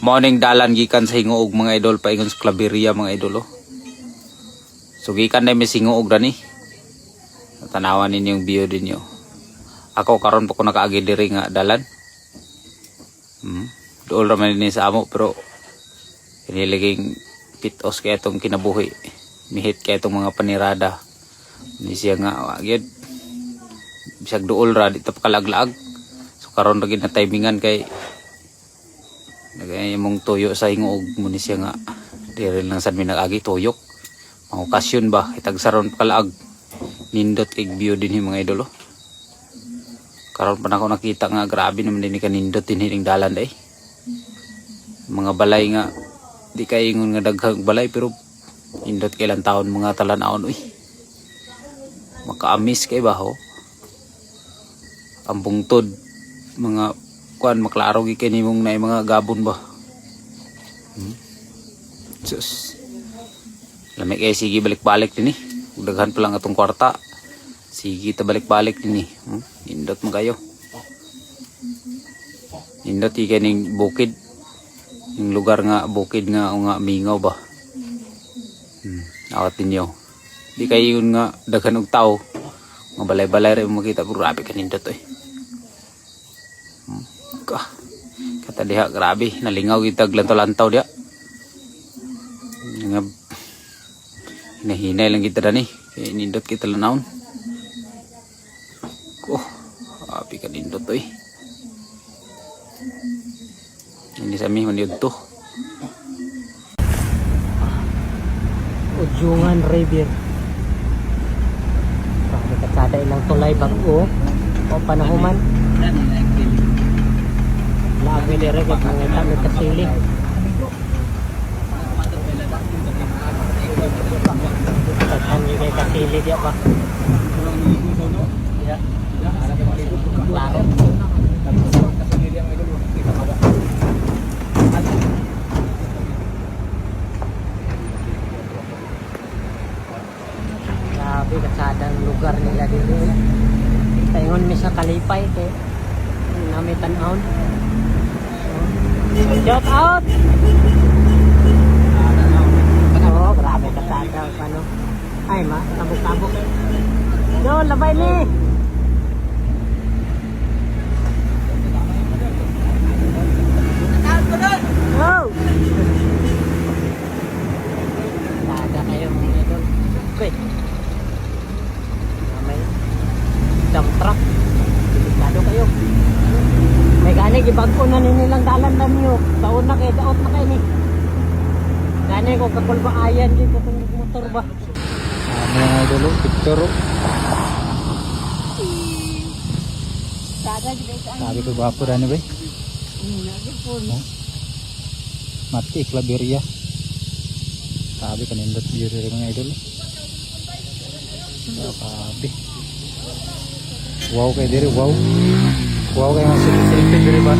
Morning dalan gikan sa hinguog mga idol paingon sa Claveria mga idol oh. So gikan na may singuog dani. Tanawan ninyo yung view din nyo. Ako karon pa ko nakaagi diri nga dalan. Dool raman din sa amo pero iniliging pitos kaya itong kinabuhi. Mihit kaya itong mga panirada. Hindi siya nga agad. Bisag dool ra dito pa kalaglaag. So karon ra gid na timingan kay nagay mong tuyo sa hinguog mo ni siya nga diri lang sad mi nagagi tuyok. Mga okasyon ba itag saron pa kalaag. Nindot kay view din yung mga idol oh. Karon pa na ako nakita nga grabe naman din kanindot din hining dalan day. Mga balay nga di kay ingon nga daghang balay pero nindot kay lang taon mga talan-aon uy. Makaamis kay ba ho. Ang bungtod mga kuan maklaro gi kay nimong nay mga gabon ba. Sus. Lamig kay sige balik-balik din eh. Daghan pa lang atong kwarta. Sige ta balik-balik din eh. Nindot mo kayo. Nindot ikay ning bukid. Yung lugar nga bukid nga o nga mingaw ba. Awat ninyo. Di kayo yun nga daghan og tao. Mga balay-balay rin makita. Grabe ka nindot eh. Kata diha grabe. Nalingaw itag lantaw-lantaw diha. Nga hinahinay lang kita dani. Kaya nindot kita lanawon. Api ka nindot to eh. Hindi sa amin maniod to. Ujungan River. May katsada ilang tulay bago o panahuman. Lagi dire kay mga may kasili. Kami kay kasili dia pa. Ya. Klaro. Grabe katsadang lugar nila dito. Taingon mi sa Kalipay kay nami tan-aon. Shout out. Oh, grabe katsadang ano. Ay ma, tabok-tabok. Yo, labay ni. Wow. Daga kayo mga idol. Okay. May dump truck. Delikado kayo. May gani gibag-o na nilang dalan lang nyo. Taon na kayo, daot na kayo ni. Gani ko kakulbaayan dito kung motor ba. Mga idol picture oh. Sabi ko gwapo rin ba? Mati Claveria. Sabi ka nindot diri mga idol. Sabi. Wow kay diri wow. Wow kay mga silipin diri ba?